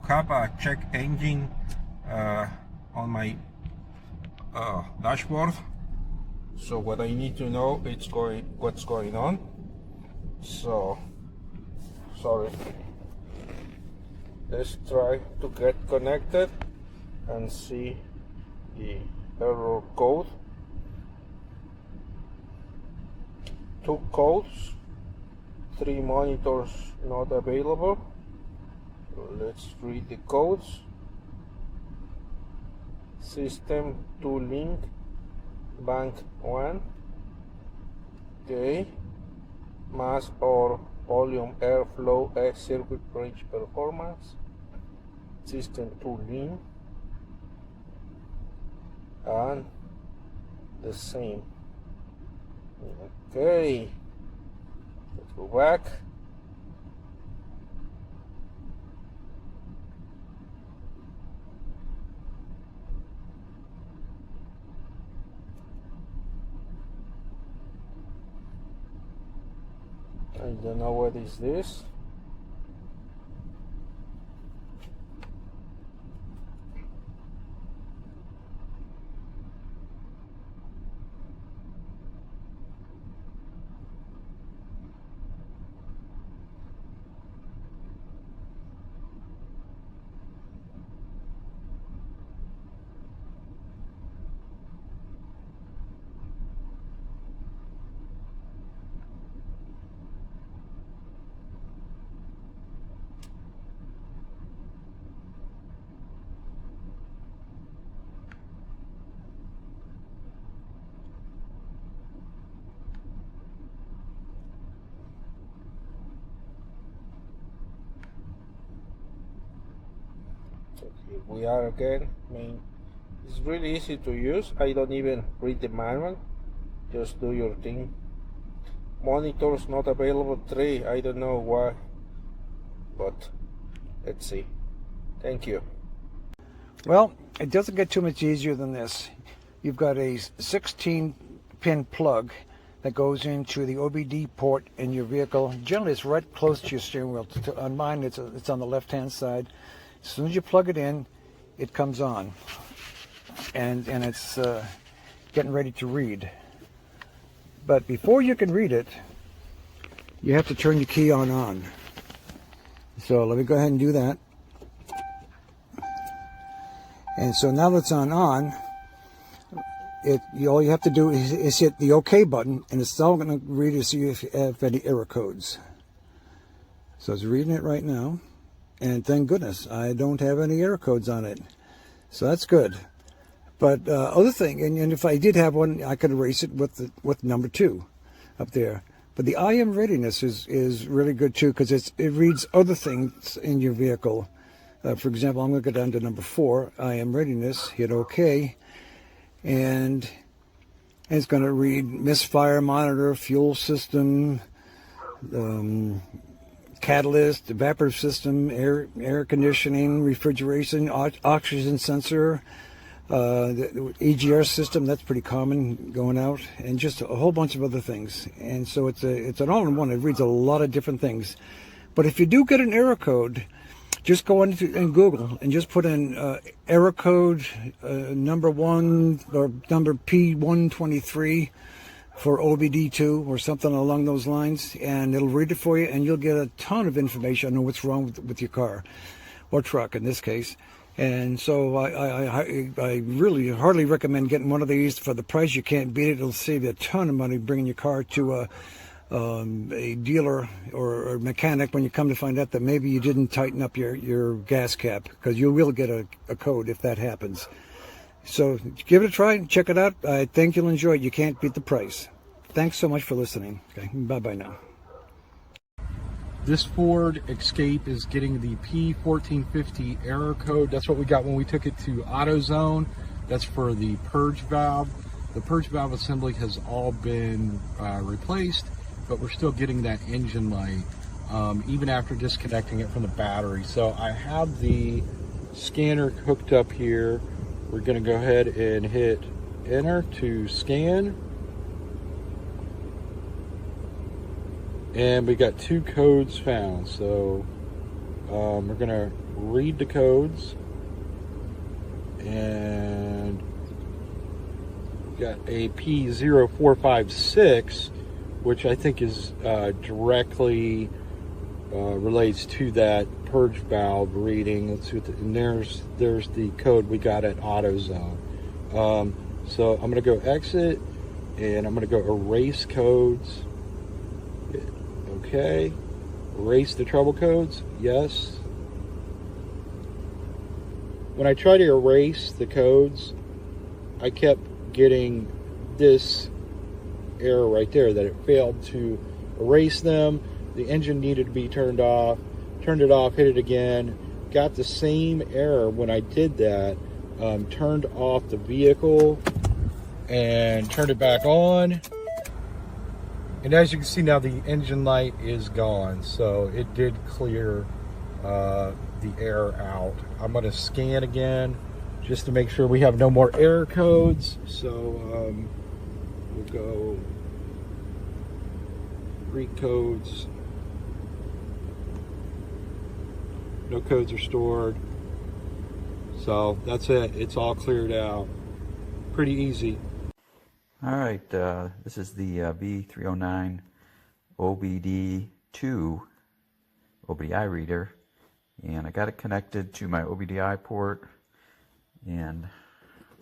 have a check engine on my dashboard, so what I need to know is what's going on. So sorry, let's try to get connected and see the error code. 2 codes, 3 monitors not available. Let's read the codes. System to link bank 1. Okay. Mass or volume airflow X circuit bridge performance. System to link and the same. Okay, let's go back. I don't know what is this. Here we are again. I mean, it's really easy to use. I don't even read the manual, just do your thing. Monitors not available 3. I don't know why, but let's see. Thank you. Well, it doesn't get too much easier than this. You've got a 16-pin plug that goes into the OBD port in your vehicle. Generally, it's right close to your steering wheel. On mine, it's on the left-hand side. As soon as you plug it in, it comes on, and it's getting ready to read. But before you can read it, you have to turn your key on. So let me go ahead and do that. And so now that it's on, all you have to do is hit the OK button, and it's all going to read to see if you have any error codes. So it's reading it right now. And thank goodness I don't have any error codes on it, so that's good. But other thing, and if I did have one, I could erase it with number 2 up there. But the I am readiness is really good too, because it reads other things in your vehicle. For example, I'm going to go down to number 4, I am readiness. Hit OK, and it's going to read misfire monitor, fuel system, catalyst, evaporative system, air conditioning, refrigeration, oxygen sensor, the EGR system, that's pretty common going out, and just a whole bunch of other things. And so it's an all-in-one. It reads a lot of different things. But if you do get an error code, just go in Google and just put in error code number 1 or number P123 for OBD2 or something along those lines, and it'll read it for you, and you'll get a ton of information on what's wrong with your car or truck in this case. And so I really hardly recommend getting one of these. For the price, you can't beat it. It'll save you a ton of money bringing your car to a dealer or a mechanic when you come to find out that maybe you didn't tighten up your gas cap, because you will get a code if that happens. So give it a try, check it out. I think you'll enjoy it. You can't beat the price. Thanks so much for listening. Okay, bye-bye now. This Ford Escape is getting the P1450 error code. That's what we got when we took it to AutoZone. That's for the purge valve. The purge valve assembly has all been replaced, but we're still getting that engine light even after disconnecting it from the battery. So I have the scanner hooked up here. We're going to go ahead and hit enter to scan. And we got 2 codes found. So we're read the codes, and got a P0456, which I think is directly relates to that purge valve reading. Let's see what and there's the code we got at AutoZone. So I'm gonna go exit, and I'm gonna go erase codes. Okay, erase the trouble codes. Yes. When I try to erase the codes, I kept getting this error right there, that it failed to erase them. The engine needed to be turned off. Turned it off, hit it again. Got the same error when I did that. Turned off the vehicle and turned it back on. And as you can see now, the engine light is gone. So it did clear the error out. I'm going to scan again just to make sure we have no more error codes. So we'll go read codes. No codes are stored. So that's it. It's all cleared out. Pretty easy. All right, this is the B309 OBD2 OBDI reader, and I got it connected to my OBDI port. And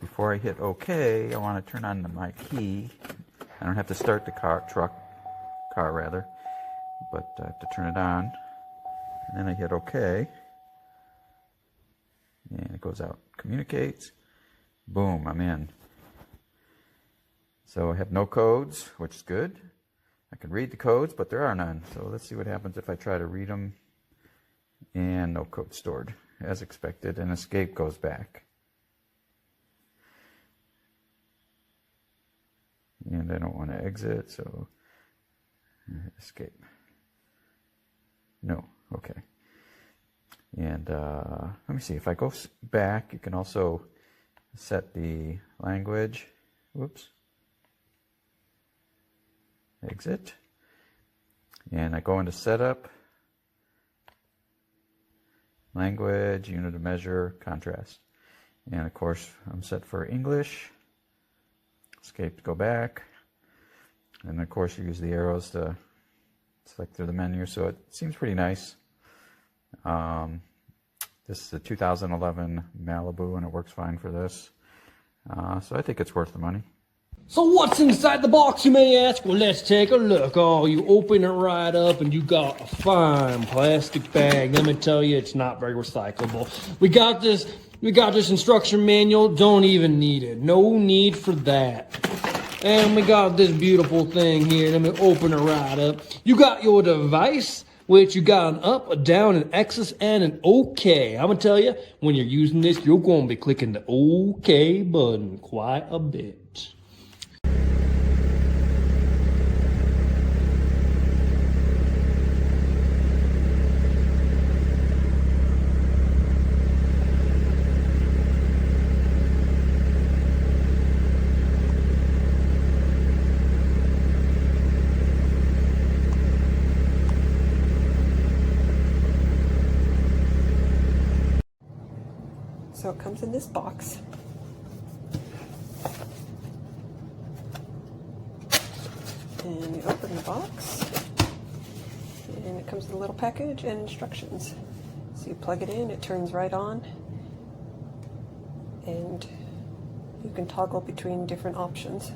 before I hit OK, I want to turn on my key. I don't have to start the car, but I have to turn it on. And then I hit OK, and it goes out, communicates. Boom, I'm in. So I have no codes, which is good. I can read the codes, but there are none. So let's see what happens if I try to read them. And no code stored, as expected, and escape goes back. And I don't want to exit, so escape. No, okay. And let me see, if I go back, you can also set the language. Whoops. Exit. And I go into setup, language, unit of measure, contrast. And of course, I'm set for English. Escape to go back. And of course, you use the arrows to select through the menu, so it seems pretty nice. This is a 2011 Malibu, and it works fine for this. So I think it's worth the money. So what's inside the box, you may ask? Well, let's take a look. Oh, you open it right up and you got a fine plastic bag. Let me tell you, it's not very recyclable. We got this instruction manual. Don't even need it. No need for that. And we got this beautiful thing here. Let me open it right up. You got your device, which you got an up, a down, an X, and an OK. I'm gonna tell you, when you're using this, you're gonna be clicking the OK button quite a bit. So it comes in this box. And you open the box, and it comes with a little package and instructions. So you plug it in, it turns right on, and you can toggle between different options.